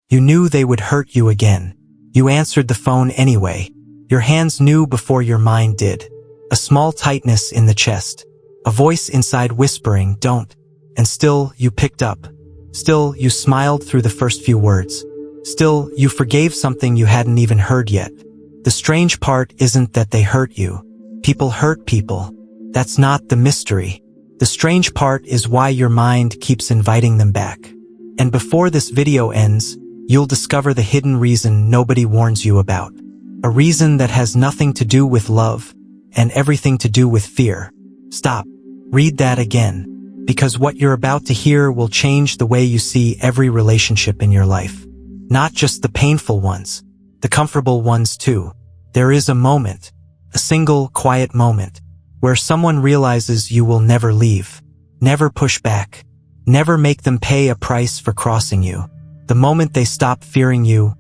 You knew they would hurt you again. You answered the phone anyway. Your hands knew before your mind did. A small tightness in the chest. A voice inside whispering, "Don't." And still, you picked up. Still, you smiled through the first few words. Still, you forgave something you hadn't even heard yet. The strange part isn't that they hurt you. People hurt people. That's not the mystery. The strange part is why your mind keeps inviting them back. And before this video ends, you'll discover the hidden reason nobody warns you about. A reason that has nothing to do with love and everything to do with fear. Stop. Read that again. Because what you're about to hear will change the way you see every relationship in your life. Not just the painful ones, the comfortable ones too. There is a moment, a single, quiet moment, where someone realizes you will never leave, never push back, never make them pay a price for crossing you. The moment they stop fearing you,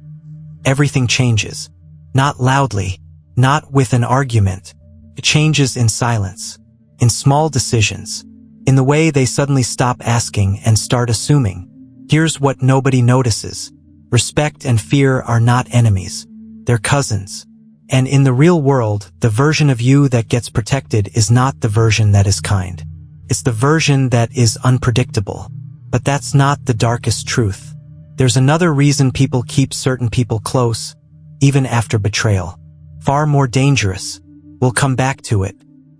everything changes. Not loudly, not with an argument. It changes in silence, in small decisions, in the way they suddenly stop asking and start assuming. Here's what nobody notices. Respect and fear are not enemies. They're cousins. And in the real world, the version of you that gets protected is not the version that is kind. It's the version that is unpredictable. But that's not the darkest truth. There's another reason people keep certain people close, even after betrayal. Far more dangerous. We'll come back to it.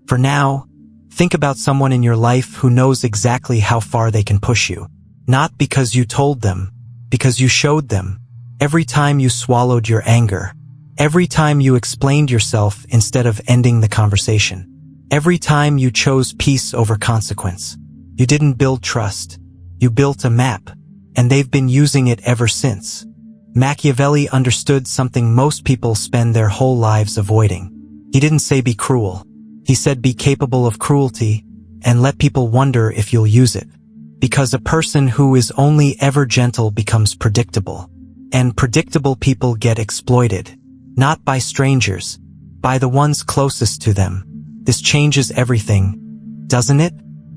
For now, think about someone in your life who knows exactly how far they can push you. Not because you told them, because you showed them. Every time you swallowed your anger. Every time you explained yourself instead of ending the conversation. Every time you chose peace over consequence. You didn't build trust. You built a map. And they've been using it ever since. Machiavelli understood something most people spend their whole lives avoiding. He didn't say be cruel. He said be capable of cruelty, and let people wonder if you'll use it. Because a person who is only ever gentle becomes predictable. And predictable people get exploited. Not by strangers, by the ones closest to them. This changes everything, doesn't it?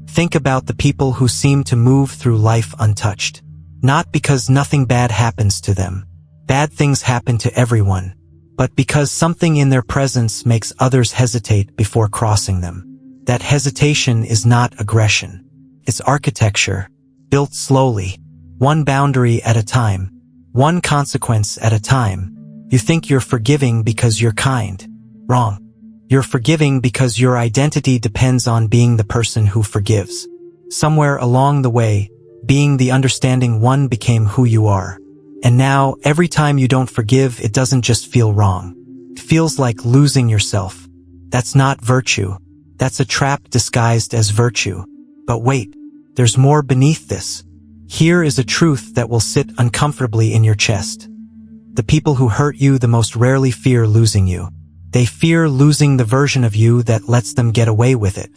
Think about the people who seem to move through life untouched. Not because nothing bad happens to them. Bad things happen to everyone. But because something in their presence makes others hesitate before crossing them. That hesitation is not aggression. It's architecture, built slowly, one boundary at a time, one consequence at a time. You think you're forgiving because you're kind. Wrong. You're forgiving because your identity depends on being the person who forgives. Somewhere along the way, being the understanding one became who you are. And now, every time you don't forgive, it doesn't just feel wrong. It feels like losing yourself. That's not virtue. That's a trap disguised as virtue. But wait, there's more beneath this. Here is a truth that will sit uncomfortably in your chest. The people who hurt you the most rarely fear losing you. They fear losing the version of you that lets them get away with it.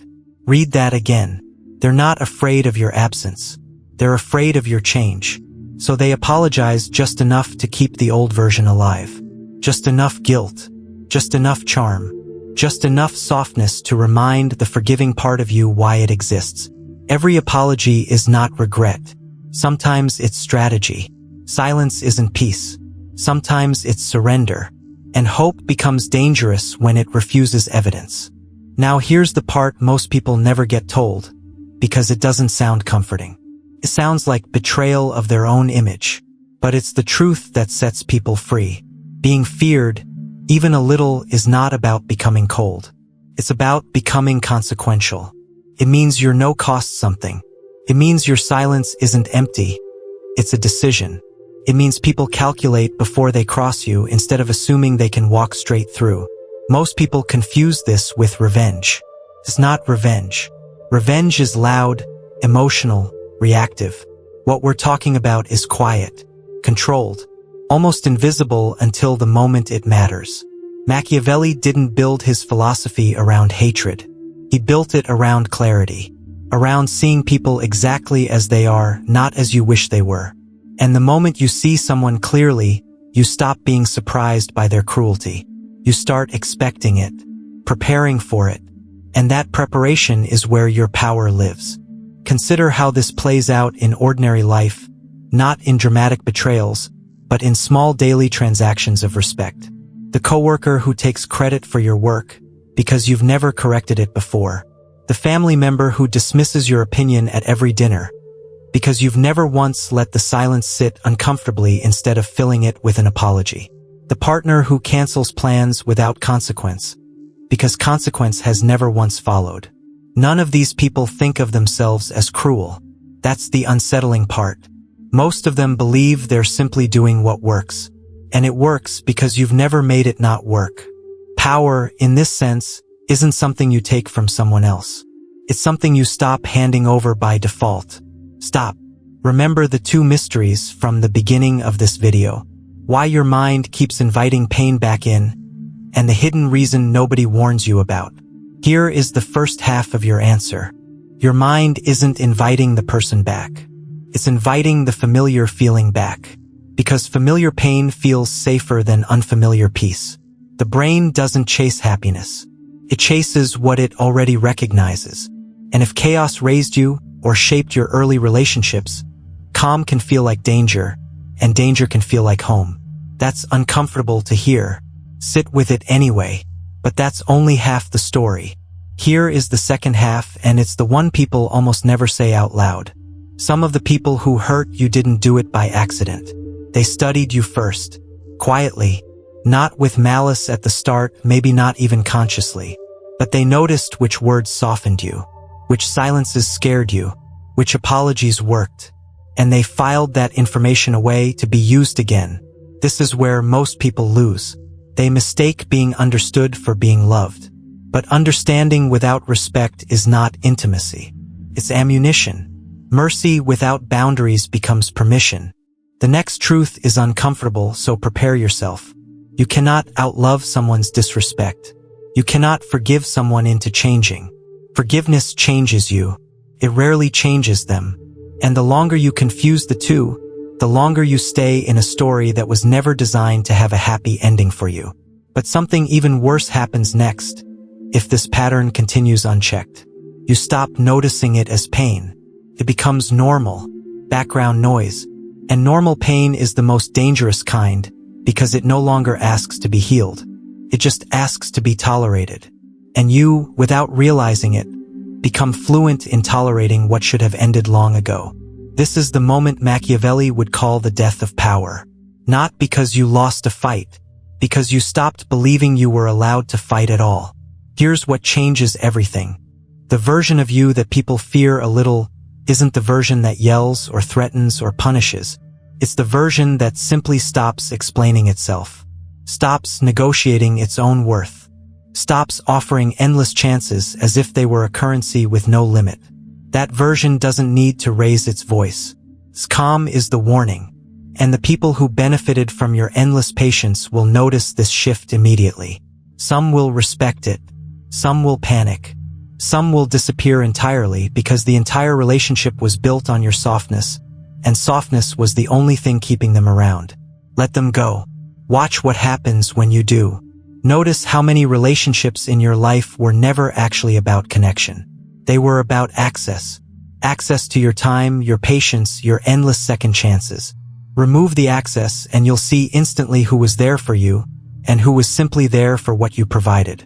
Read that again. They're not afraid of your absence. They're afraid of your change. So they apologize just enough to keep the old version alive. Just enough guilt. Just enough charm. Just enough softness to remind the forgiving part of you why it exists. Every apology is not regret. Sometimes it's strategy. Silence isn't peace. Sometimes it's surrender. And hope becomes dangerous when it refuses evidence. Now here's the part most people never get told, because it doesn't sound comforting. It sounds like betrayal of their own image. But it's the truth that sets people free. Being feared, even a little, is not about becoming cold. It's about becoming consequential. It means you're no-cost something. It means your silence isn't empty. It's a decision. It means people calculate before they cross you instead of assuming they can walk straight through. Most people confuse this with revenge. It's not revenge. Revenge is loud, emotional, reactive. What we're talking about is quiet, controlled, almost invisible until the moment it matters. Machiavelli didn't build his philosophy around hatred. He built it around clarity, around seeing people exactly as they are, not as you wish they were. And the moment you see someone clearly, you stop being surprised by their cruelty. You start expecting it, preparing for it. And that preparation is where your power lives. Consider how this plays out in ordinary life, not in dramatic betrayals, but in small daily transactions of respect. The coworker who takes credit for your work because you've never corrected it before. The family member who dismisses your opinion at every dinner because you've never once let the silence sit uncomfortably instead of filling it with an apology. The partner who cancels plans without consequence because consequence has never once followed. None of these people think of themselves as cruel. That's the unsettling part. Most of them believe they're simply doing what works. And it works because you've never made it not work. Power, in this sense, isn't something you take from someone else. It's something you stop handing over by default. Stop. Remember the two mysteries from the beginning of this video. Why your mind keeps inviting pain back in, and the hidden reason nobody warns you about. Here is the first half of your answer. Your mind isn't inviting the person back. It's inviting the familiar feeling back. Because familiar pain feels safer than unfamiliar peace. The brain doesn't chase happiness. It chases what it already recognizes. And if chaos raised you or shaped your early relationships, calm can feel like danger, and danger can feel like home. That's uncomfortable to hear. Sit with it anyway. But that's only half the story. Here is the second half, and it's the one people almost never say out loud. Some of the people who hurt you didn't do it by accident. They studied you first, quietly, not with malice at the start, maybe not even consciously. But they noticed which words softened you, which silences scared you, which apologies worked. And they filed that information away to be used again. This is where most people lose. They mistake being understood for being loved. But understanding without respect is not intimacy. It's ammunition. Mercy without boundaries becomes permission. The next truth is uncomfortable, so prepare yourself. You cannot outlove someone's disrespect. You cannot forgive someone into changing. Forgiveness changes you. It rarely changes them. And the longer you confuse the two, the longer you stay in a story that was never designed to have a happy ending for you. But something even worse happens next. If this pattern continues unchecked, you stop noticing it as pain. It becomes normal, background noise. And normal pain is the most dangerous kind because it no longer asks to be healed. It just asks to be tolerated. And you, without realizing it, become fluent in tolerating what should have ended long ago. This is the moment Machiavelli would call the death of power. Not because you lost a fight, because you stopped believing you were allowed to fight at all. Here's what changes everything. The version of you that people fear a little isn't the version that yells or threatens or punishes. It's the version that simply stops explaining itself, stops negotiating its own worth, stops offering endless chances as if they were a currency with no limit. That version doesn't need to raise its voice. Calm is the warning, and the people who benefited from your endless patience will notice this shift immediately. Some will respect it, some will panic. Some will disappear entirely because the entire relationship was built on your softness, and softness was the only thing keeping them around. Let them go. Watch what happens when you do. Notice how many relationships in your life were never actually about connection. They were about access. Access to your time, your patience, your endless second chances. Remove the access and you'll see instantly who was there for you and who was simply there for what you provided.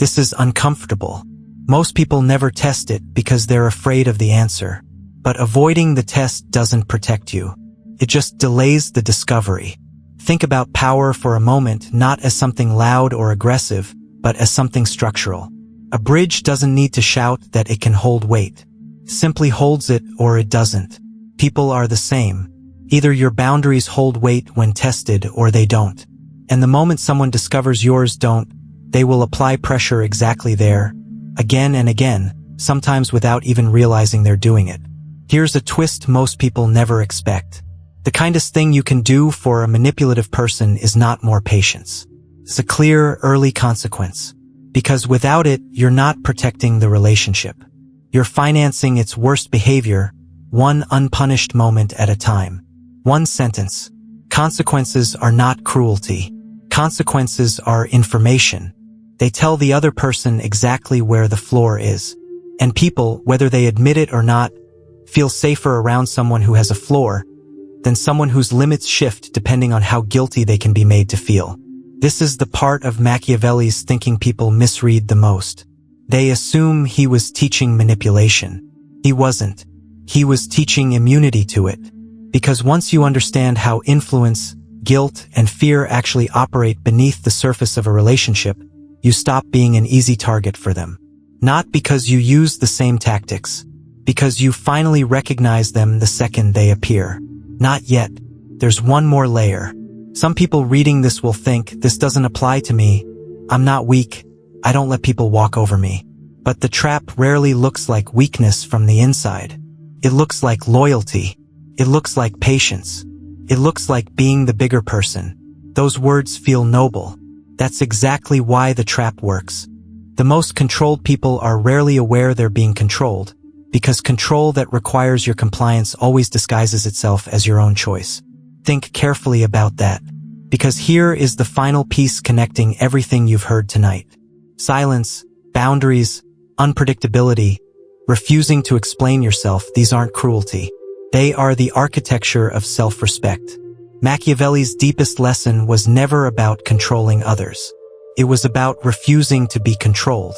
This is uncomfortable. Most people never test it because they're afraid of the answer. But avoiding the test doesn't protect you. It just delays the discovery. Think about power for a moment, not as something loud or aggressive, but as something structural. A bridge doesn't need to shout that it can hold weight. It simply holds it or it doesn't. People are the same. Either your boundaries hold weight when tested or they don't. And the moment someone discovers yours don't, they will apply pressure exactly there, again and again, sometimes without even realizing they're doing it. Here's a twist most people never expect. The kindest thing you can do for a manipulative person is not more patience. It's a clear, early consequence. Because without it, you're not protecting the relationship. You're financing its worst behavior, one unpunished moment at a time. One sentence. Consequences are not cruelty. Consequences are information. They tell the other person exactly where the floor is. And people, whether they admit it or not, feel safer around someone who has a floor than someone whose limits shift depending on how guilty they can be made to feel. This is the part of Machiavelli's thinking people misread the most. They assume he was teaching manipulation. He wasn't. He was teaching immunity to it. Because once you understand how influence, guilt, and fear actually operate beneath the surface of a relationship, you stop being an easy target for them. Not because you use the same tactics, because you finally recognize them the second they appear. Not yet. There's one more layer. Some people reading this will think, this doesn't apply to me. I'm not weak. I don't let people walk over me. But the trap rarely looks like weakness from the inside. It looks like loyalty. It looks like patience. It looks like being the bigger person. Those words feel noble. That's exactly why the trap works. The most controlled people are rarely aware they're being controlled, because control that requires your compliance always disguises itself as your own choice. Think carefully about that, because here is the final piece connecting everything you've heard tonight. Silence, boundaries, unpredictability, refusing to explain yourself, these aren't cruelty. They are the architecture of self-respect. Machiavelli's deepest lesson was never about controlling others. It was about refusing to be controlled,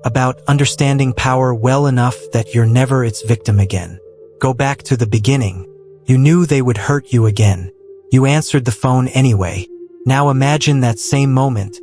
about understanding power well enough that you're never its victim again. Go back to the beginning. You knew they would hurt you again. You answered the phone anyway. Now imagine that same moment,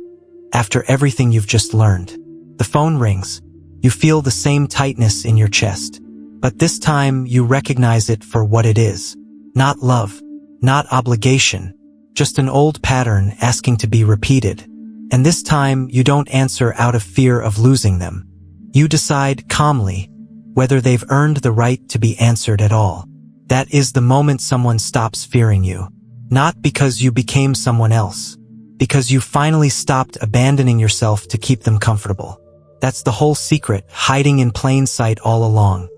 after everything you've just learned. The phone rings. You feel the same tightness in your chest. But this time you recognize it for what it is. Not love, not obligation, just an old pattern asking to be repeated. And this time you don't answer out of fear of losing them. You decide calmly whether they've earned the right to be answered at all. That is the moment someone stops fearing you. Not because you became someone else, because you finally stopped abandoning yourself to keep them comfortable. That's the whole secret, hiding in plain sight all along.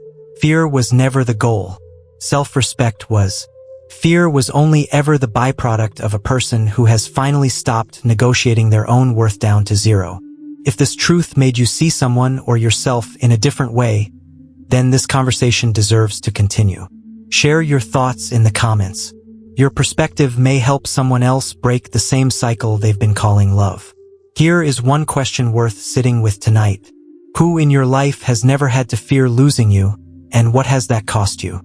Fear was never the goal. Self-respect was. Fear was only ever the byproduct of a person who has finally stopped negotiating their own worth down to zero. If this truth made you see someone or yourself in a different way, then this conversation deserves to continue. Share your thoughts in the comments. Your perspective may help someone else break the same cycle they've been calling love. Here is one question worth sitting with tonight. Who in your life has never had to fear losing you, and what has that cost you?